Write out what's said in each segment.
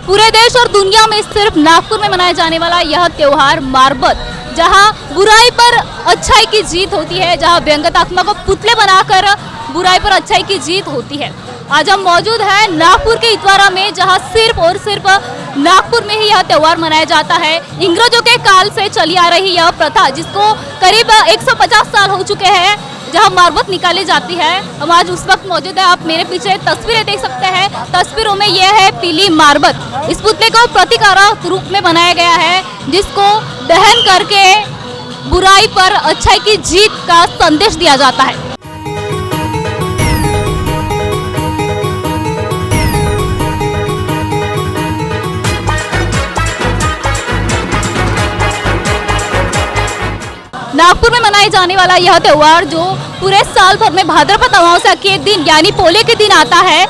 पूरे देश और दुनिया में सिर्फ नागपुर में मनाया जाने वाला यह त्योहार मारबत, जहां बुराई पर अच्छाई की जीत होती है, जहां व्यंग्यात्मक पुतले बनाकर बुराई पर अच्छाई की जीत होती है। आज हम मौजूद हैं नागपुर के इतवारा में, जहां सिर्फ और सिर्फ नागपुर में ही यह त्योहार मनाया जाता है। इंग्रजों के काल से चली आ रही यह प्रथा, जिसको करीब 150 साल हो चुके हैं, जहां मारबत निकाली जाती है। हम आज उस वक्त मौजूद है। आप मेरे पीछे तस्वीरें देख सकते हैं। तस्वीरों में यह है पीली मारबत। इस पुतले को प्रतीकात्मक रूप में बनाया गया है, जिसको दहन करके बुराई पर अच्छाई की जीत का संदेश दिया जाता है। नागपुर में मनाए जाने वाला यह त्योहार जो पूरे साल भर में भाद्रपद अमावस्या के दिन यानी पोले के दिन आता है,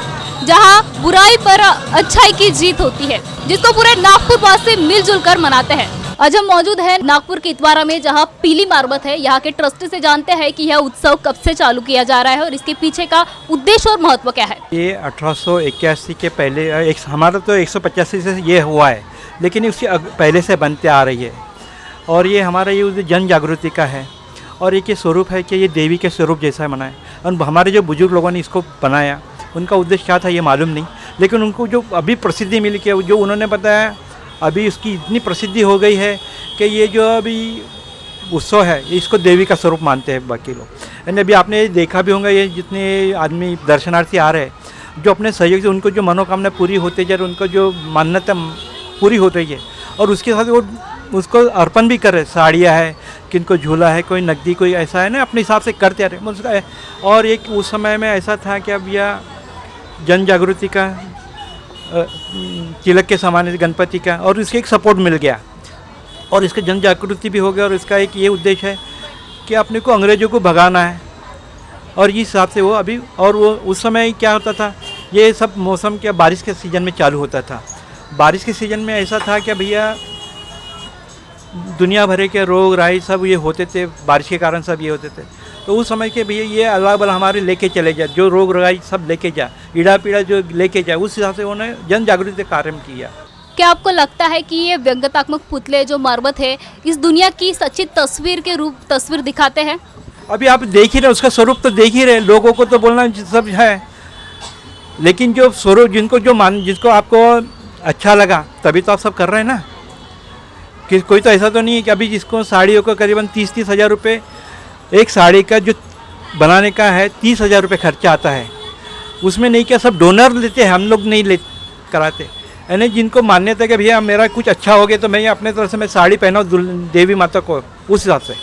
जहां बुराई पर अच्छाई की जीत होती है, जिसको पूरे नागपुर वासी मिलजुल कर मनाते हैं। आज हम मौजूद हैं नागपुर के इतवारा में, जहां पीली मारबत है। यहाँ के ट्रस्टी से जानते हैं कि यह उत्सव कब से चालू किया जा रहा है और इसके पीछे का उद्देश्य और महत्व क्या है। ये 1881 के पहले हमारा तो 185 से ये हुआ है, लेकिन उससे पहले से बनते आ रही है। और ये हमारा ये जन जागृति का है और एक ये स्वरूप है कि ये देवी के स्वरूप जैसा बनाए। और हमारे जो बुजुर्ग लोगों ने इसको बनाया, उनका उद्देश्य क्या था ये मालूम नहीं, लेकिन उनको जो अभी प्रसिद्धि मिली कि जो उन्होंने बताया, अभी उसकी इतनी प्रसिद्धि हो गई है कि ये जो अभी उत्सव है इसको देवी का स्वरूप मानते हैं बाकी लोग। यानी अभी आपने देखा भी होगा, ये जितने आदमी दर्शनार्थी आ रहे हैं, जो अपने सहयोग से उनको जो मनोकामना पूरी होते जा रही, उनको जो मान्यता पूरी हो रही है, और उसके साथ वो उसको अर्पण भी करे। साड़ियाँ है, किनको झूला है, कोई नकदी, कोई ऐसा है ना, अपने हिसाब से करते आ रहे उसका है। और एक उस समय में ऐसा था कि अब यह जन जागृति का तिलक के समान गणपति का, और इसके एक सपोर्ट मिल गया और इसका जन जागृति भी हो गया। और इसका एक ये उद्देश्य है कि अपने को अंग्रेज़ों को भगाना है, और इस हिसाब से वो अभी, और वो उस समय क्या होता था, ये सब मौसम क्या बारिश के सीज़न में चालू होता था। बारिश के सीज़न में ऐसा था कि भैया दुनिया भरे के रोग राई सब ये होते थे, बारिश के कारण सब ये होते थे। तो उस समय के भैया ये अल्लाह बल हमारे लेके चले जाए, जो रोग राई सब लेके जाए, ईड़ा पीड़ा जो लेके जाए, उस हिसाब से उन्होंने जन जागृति कार्य किया। क्या आपको लगता है कि ये व्यंग्यात्मक पुतले जो मारबत है, इस दुनिया की सच्ची तस्वीर के रूप तस्वीर दिखाते हैं? अभी आप देख ही रहे, उसका स्वरूप तो देख ही रहे। लोगों को तो बोलना सब है, लेकिन जो स्वरूप जिसको आपको अच्छा लगा तभी तो आप सब कर रहे हैं ना। कि कोई तो ऐसा तो नहीं है कि अभी जिसको साड़ियों को करीबन 30-30 हज़ार रुपये, एक साड़ी का जो बनाने का है 30 हज़ार रुपये खर्चा आता है। उसमें नहीं क्या सब डोनर लेते हैं, हम लोग नहीं ले कराते। यानी जिनको मान्यता है कि भैया मेरा कुछ अच्छा हो गया तो मैं अपने तरफ से मैं साड़ी पहनाऊँ देवी माता को, उस हिसाब से।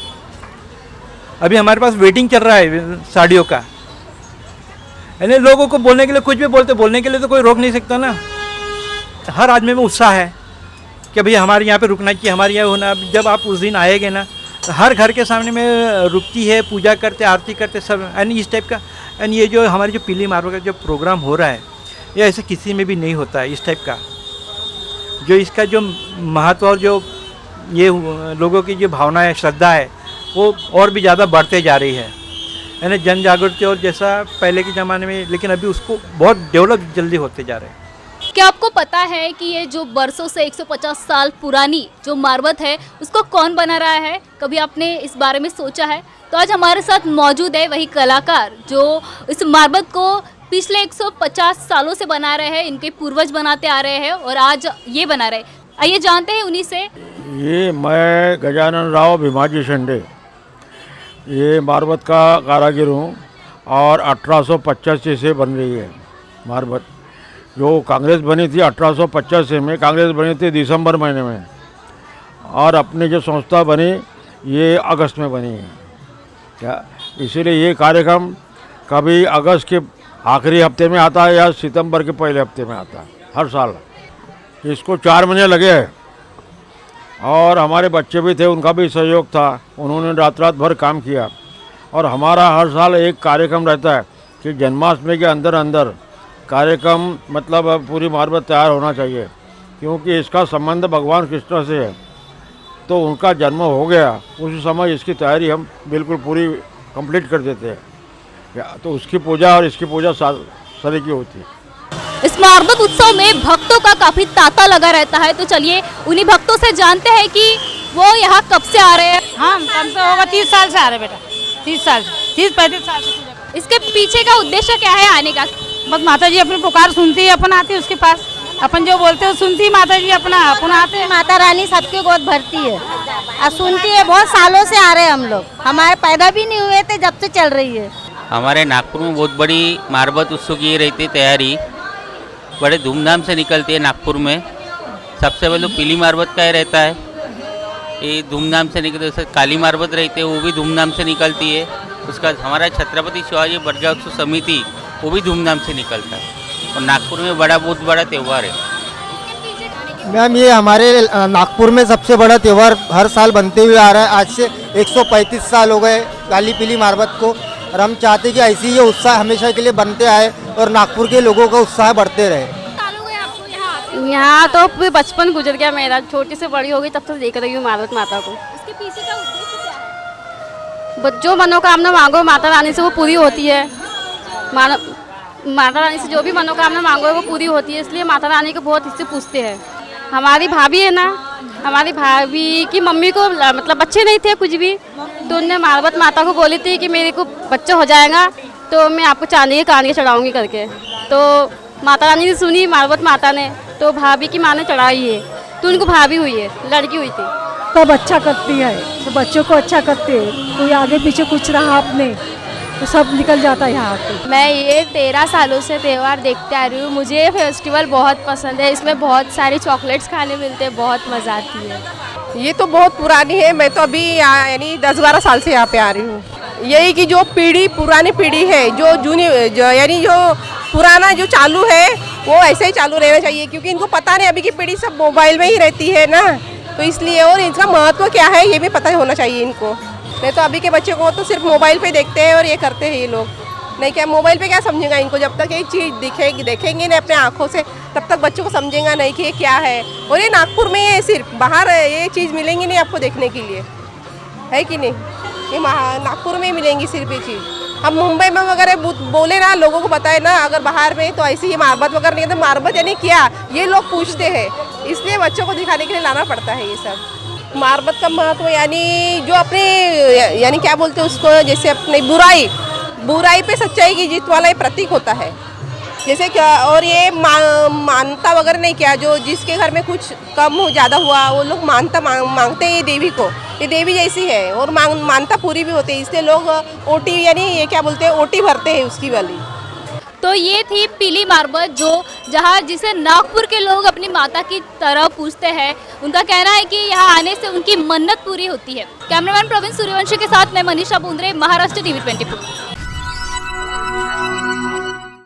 अभी हमारे पास वेटिंग चल रहा है साड़ियों का। यानी लोगों को बोलने के लिए कुछ भी बोलने के लिए तो कोई रोक नहीं सकता ना। हर आदमी में उत्साह है कि भैया हमारे यहाँ पे रुकना चाहिए, हमारे यहाँ होना। जब आप उस दिन आएंगे ना, तो हर घर के सामने में रुकती है, पूजा करते, आरती करते सब, यानी इस टाइप का। यानी ये जो हमारी जो पीली मारबत का जो प्रोग्राम हो रहा है, ये ऐसे किसी में भी नहीं होता है इस टाइप का। जो इसका जो महत्व और जो ये लोगों की जो भावना है, श्रद्धा है, वो और भी ज़्यादा बढ़ते जा रही है। यानी जन जागृति और जैसा पहले के ज़माने में, लेकिन अभी उसको बहुत डेवलप जल्दी होते जा रहे हैं। क्या आपको पता है कि ये जो बरसों से 150 साल पुरानी जो मारबत है, उसको कौन बना रहा है? कभी आपने इस बारे में सोचा है? तो आज हमारे साथ मौजूद है वही कलाकार जो इस मारबत को पिछले 150 सालों से बना रहे हैं। इनके पूर्वज बनाते आ रहे हैं और आज ये बना रहे। आइए जानते हैं उन्हीं से। ये मैं गजानन राव भीमाजी शिंदे, ये मारबत का कारागिर हूँ और 1885 से बन रही है मारबत। जो कांग्रेस बनी थी 1885 में, कांग्रेस बनी थी दिसंबर महीने में, और अपनी जो संस्था बनी ये अगस्त में बनी है क्या। इसीलिए ये कार्यक्रम कभी अगस्त के आखिरी हफ्ते में आता है या सितंबर के पहले हफ्ते में आता है हर साल। इसको 4 महीने लगे हैं और हमारे बच्चे भी थे, उनका भी सहयोग था, उन्होंने रात भर काम किया। और हमारा हर साल एक कार्यक्रम रहता है कि जन्माष्टमी के अंदर कार्यक्रम, मतलब पूरी मारबत तैयार होना चाहिए, क्योंकि इसका संबंध भगवान कृष्ण से है। तो उनका जन्म हो गया, उसी समय इसकी तैयारी हम बिल्कुल पूरी कंप्लीट कर देते हैं। तो उसकी पूजा और इसकी पूजा सारी की होती है। इस मार्बत उत्सव में भक्तों का काफी तांता लगा रहता है। तो चलिए उन्हीं भक्तों से जानते हैं कि वो यहाँ कब से आ रहे हैं। हम कम से होगा 30 साल से आ रहे बेटा, 30-35 साल से पूजा करते इसके पीछे का उद्देश्य क्या है आने का? हैं। बस माता जी अपनी पुकार सुनती है, अपन आते हैं उसके पास, अपन जो बोलते हैं सुनती है माता जी, अपना अपन आते हैं। माता रानी सबकी गोद भरती है और सुनती है। बहुत सालों से आ रहे हैं हम लोग, हमारे पैदा भी नहीं हुए थे जब से चल रही है। हमारे नागपुर में बहुत बड़ी मारबत उत्सव की रहती है तैयारी, बड़े धूमधाम से निकलती है। नागपुर में सबसे पहले पीली मारबत का ही रहता है, ये धूमधाम से निकलते। जैसे काली मारबत रहती है वो भी धूमधाम से निकलती है। उसका हमारा छत्रपति शिवाजी बरगा उत्सव समिति वो भी धूमधाम से निकलता है। और नागपुर में बहुत बड़ा त्यौहार है। मैम ये हमारे नागपुर में सबसे बड़ा त्यौहार हर साल बनते हुए आ रहा है। आज से 135 साल हो गए काली पीली मारबत को, और हम चाहते कि ऐसी ये उत्साह हमेशा के लिए बनते आए और नागपुर के लोगों का उत्साह बढ़ते रहे। यहाँ तो फिर बचपन गुजर गया मेरा, छोटी से बड़ी हो गई तब से देख रही हूँ मारबत माता को। इसके पीछे का उद्देश्य क्या है? जो मनोकामना मांगो माता रानी से वो पूरी होती है। माता रानी से जो भी मनोकामना मांगो वो पूरी होती है, इसलिए माता रानी को बहुत इससे पूछते हैं। हमारी भाभी है ना, हमारी भाभी की मम्मी को मतलब बच्चे नहीं थे कुछ भी, तो उनने मारबत माता को बोली थी कि मेरे को बच्चा हो जाएगा तो मैं आपको चांदी के कान के चढ़ाऊँगी करके। तो माता रानी ने सुनी मारबत माता ने, तो भाभी की माँ ने चढ़ाई है, तो उनको भाभी हुई है, लड़की हुई थी। तब अच्छा करती है, तो बच्चों को अच्छा करते हैं। कोई आगे पीछे कुछ रहा आपने तो सब निकल जाता है यहाँ पे। मैं ये 13 सालों से त्यौहार देखते आ रही हूँ। मुझे ये फेस्टिवल बहुत पसंद है, इसमें बहुत सारे चॉकलेट्स खाने मिलते हैं, बहुत मज़ा आती है। ये तो बहुत पुरानी है, मैं तो अभी यानी 10-12 साल से यहाँ पे आ रही हूँ। यही कि जो पुरानी पीढ़ी है, यानी जो पुराना जो चालू है वो ऐसे ही चालू रहना चाहिए, क्योंकि इनको पता नहीं, अभी की पीढ़ी सब मोबाइल में ही रहती है ना, तो इसलिए। और इसका महत्व क्या है ये भी पता होना चाहिए इनको। नहीं तो अभी के बच्चे को तो सिर्फ मोबाइल पे देखते हैं और ये करते हैं ये लोग। नहीं क्या मोबाइल पे क्या समझेगा इनको, जब तक ये चीज़ देखेंगे नहीं अपने आँखों से तब तक बच्चों को समझेगा नहीं कि ये क्या है। और ये नागपुर में है, सिर्फ बाहर ये चीज़ मिलेंगी नहीं आपको देखने के लिए, है कि नहीं? ये नागपुर में ही मिलेंगी सिर्फ ये चीज़। हम मुंबई में वगैरह बोले ना, लोगों को बताए ना, अगर बाहर में तो ऐसे ही मारबत वगैरह नहीं है, तो मारबत यानी क्या ये लोग पूछते हैं, इसलिए बच्चों को दिखाने के लिए लाना पड़ता है ये सब। मारबत का महत्व यानी जो अपने यानी क्या बोलते हैं उसको, जैसे अपनी बुराई पे सच्चाई की जीत वाला ये प्रतीक होता है। जैसे क्या, और ये मानता वगैरह नहीं क्या, जो जिसके घर में कुछ कम हो ज़्यादा हुआ वो लोग मांगते हैं ये देवी को, ये देवी जैसी है, और मानता पूरी भी होती है, इसलिए लोग ओटी यानी ये क्या बोलते हैं ओटी भरते हैं उसकी वाली। तो ये थी पीली मारबत जिसे नागपुर के लोग अपनी माता की तरह पूछते हैं। उनका कहना है कि यहाँ आने से उनकी मन्नत पूरी होती है। कैमरामैन प्रवीण सूर्यवंशी के साथ मैं मनीषा बुंद्रे, महाराष्ट्र टीवी 24।